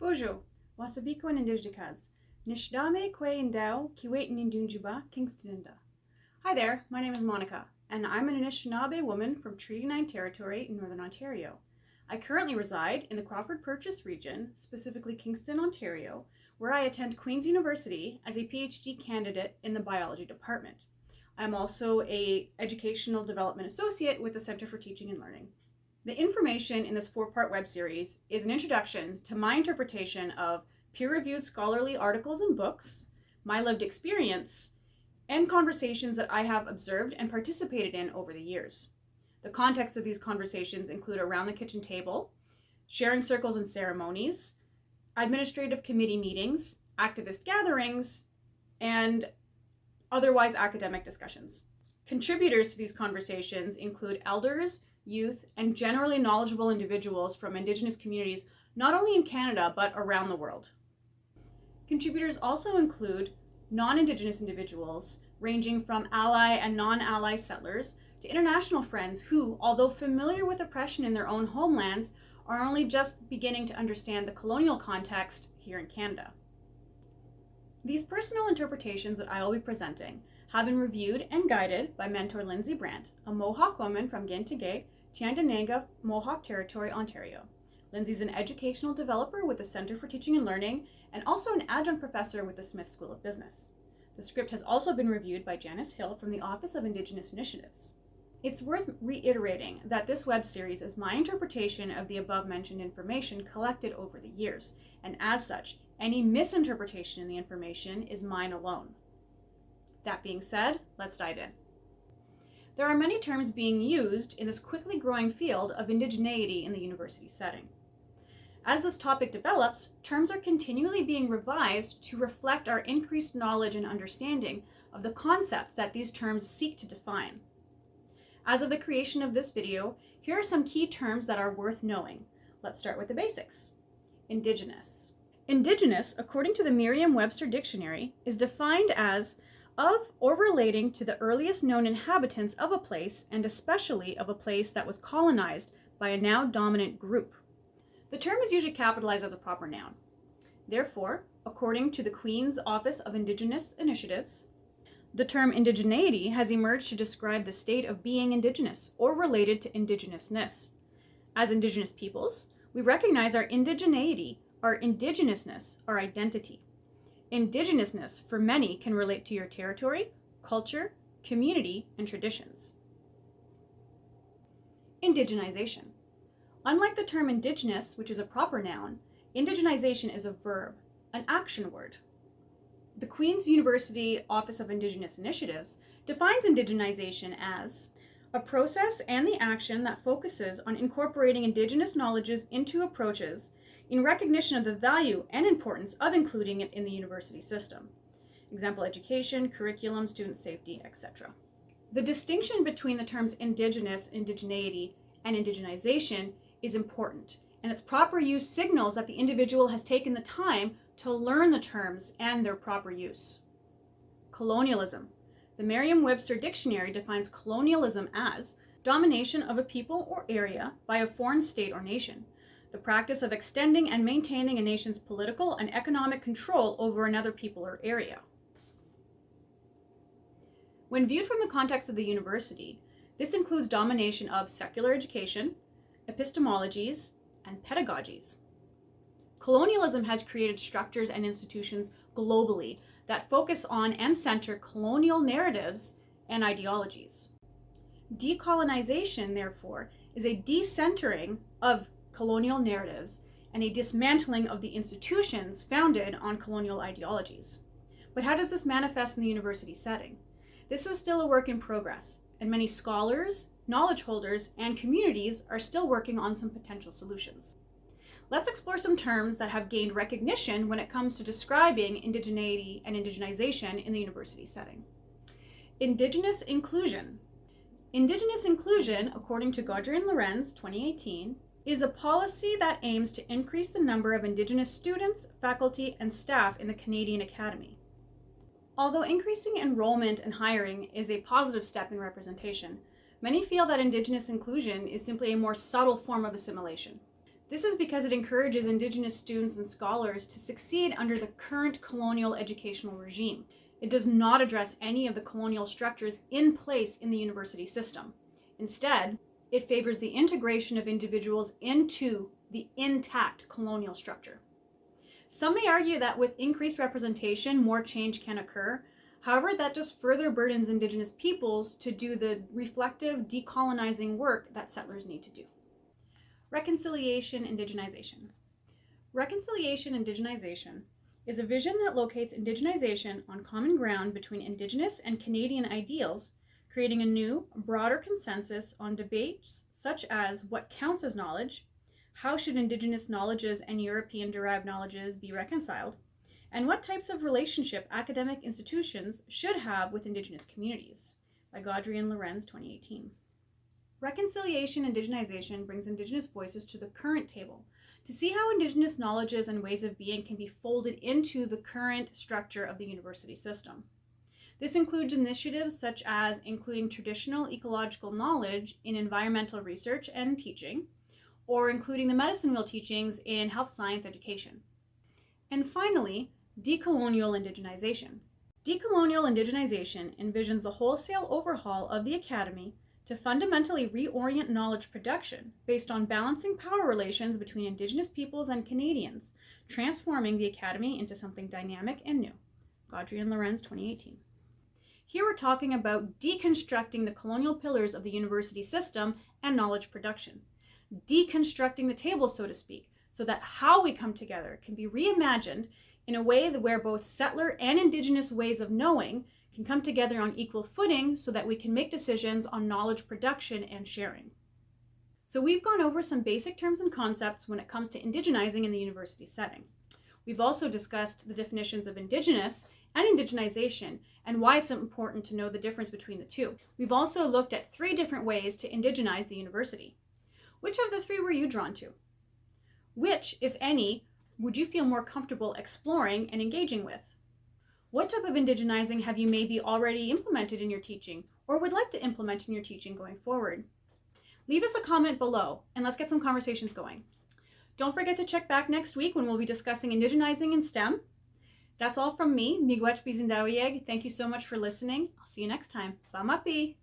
Bonjour, wasabiko and Indigenous. Nishdame kwe indao kiwait nindunjuba Kingstonda. Hi there, my name is Monica, and I'm an Anishinaabe woman from Treaty 9 Territory in Northern Ontario. I currently reside in the Crawford Purchase region, specifically Kingston, Ontario, where I attend Queen's University as a PhD candidate in the biology department. I'm also an educational development associate with the Center for Teaching and Learning. The information in this 4-part web series is an introduction to my interpretation of peer-reviewed scholarly articles and books, my lived experience, and conversations that I have observed and participated in over the years. The context of these conversations include around the kitchen table, sharing circles and ceremonies, administrative committee meetings, activist gatherings, and otherwise academic discussions. Contributors to these conversations include elders, youth, and generally knowledgeable individuals from Indigenous communities, not only in Canada, but around the world. Contributors also include non-Indigenous individuals, ranging from ally and non-ally settlers to international friends who, although familiar with oppression in their own homelands, are only just beginning to understand the colonial context here in Canada. These personal interpretations that I will be presenting have been reviewed and guided by mentor Lindsay Brant, a Mohawk woman from Kenhtè, Tyendinaga Mohawk Territory, Ontario. Lindsay's an educational developer with the Center for Teaching and Learning and also an adjunct professor with the Smith School of Business. The script has also been reviewed by Janice Hill from the Office of Indigenous Initiatives. It's worth reiterating that this web series is my interpretation of the above-mentioned information collected over the years, and as such, any misinterpretation in the information is mine alone. That being said, let's dive in. There are many terms being used in this quickly growing field of indigeneity in the university setting. As this topic develops, terms are continually being revised to reflect our increased knowledge and understanding of the concepts that these terms seek to define. As of the creation of this video, here are some key terms that are worth knowing. Let's start with the basics. Indigenous. Indigenous, according to the Merriam-Webster Dictionary, is defined as of or relating to the earliest known inhabitants of a place, and especially of a place that was colonized by a now dominant group. The term is usually capitalized as a proper noun. Therefore, according to the Queen's Office of Indigenous Initiatives, the term indigeneity has emerged to describe the state of being Indigenous or related to Indigenousness. As Indigenous peoples, we recognize our indigeneity, our Indigenousness, our identity. Indigenousness for many can relate to your territory, culture, community, and traditions. Indigenization. Unlike the term Indigenous, which is a proper noun, indigenization is a verb, an action word. The Queen's University Office of Indigenous Initiatives defines indigenization as a process and the action that focuses on incorporating Indigenous knowledges into approaches in recognition of the value and importance of including it in the university system. Example, education, curriculum, student safety, etc. The distinction between the terms Indigenous, indigeneity, and indigenization is important, and its proper use signals that the individual has taken the time to learn the terms and their proper use. Colonialism. The Merriam-Webster Dictionary defines colonialism as domination of a people or area by a foreign state or nation, the practice of extending and maintaining a nation's political and economic control over another people or area. When viewed from the context of the university, this includes domination of secular education, epistemologies, and pedagogies. Colonialism has created structures and institutions globally that focus on and center colonial narratives and ideologies. Decolonization, therefore, is a decentering of colonial narratives and a dismantling of the institutions founded on colonial ideologies. But how does this manifest in the university setting? This is still a work in progress, and many scholars, knowledge holders, and communities are still working on some potential solutions. Let's explore some terms that have gained recognition when it comes to describing indigeneity and indigenization in the university setting. Indigenous inclusion. Indigenous inclusion, according to Gaudry and Lorenz, 2018, is a policy that aims to increase the number of Indigenous students, faculty, and staff in the Canadian Academy. Although increasing enrollment and hiring is a positive step in representation, many feel that Indigenous inclusion is simply a more subtle form of assimilation. This is because it encourages Indigenous students and scholars to succeed under the current colonial educational regime. It does not address any of the colonial structures in place in the university system. Instead, it favors the integration of individuals into the intact colonial structure. Some may argue that with increased representation, more change can occur. However, that just further burdens Indigenous peoples to do the reflective, decolonizing work that settlers need to do. Reconciliation, Indigenization. Reconciliation, Indigenization is a vision that locates Indigenization on common ground between Indigenous and Canadian ideals, creating a new, broader consensus on debates such as what counts as knowledge, how should Indigenous knowledges and European-derived knowledges be reconciled, and what types of relationship academic institutions should have with Indigenous communities, by Gaudry and Lorenz, 2018. Reconciliation, Indigenization brings Indigenous voices to the current table to see how Indigenous knowledges and ways of being can be folded into the current structure of the university system. This includes initiatives such as including traditional ecological knowledge in environmental research and teaching, or including the medicine wheel teachings in health science education. And finally, decolonial Indigenization. Decolonial Indigenization envisions the wholesale overhaul of the academy to fundamentally reorient knowledge production based on balancing power relations between Indigenous peoples and Canadians, transforming the academy into something dynamic and new. Gaudry and Lorenz, 2018. Here we're talking about deconstructing the colonial pillars of the university system and knowledge production. Deconstructing the table, so to speak, so that how we come together can be reimagined in a way where both settler and Indigenous ways of knowing can come together on equal footing so that we can make decisions on knowledge production and sharing. So we've gone over some basic terms and concepts when it comes to indigenizing in the university setting. We've also discussed the definitions of Indigenous and Indigenization and why it's important to know the difference between the two. We've also looked at 3 different ways to indigenize the university. Which of the 3 were you drawn to? Which, if any, would you feel more comfortable exploring and engaging with? What type of indigenizing have you maybe already implemented in your teaching or would like to implement in your teaching going forward? Leave us a comment below and let's get some conversations going. Don't forget to check back next week when we'll be discussing indigenizing in STEM. That's all from me, Miigwech Bizindawiyeg. Thank you so much for listening. I'll see you next time. Bamapi!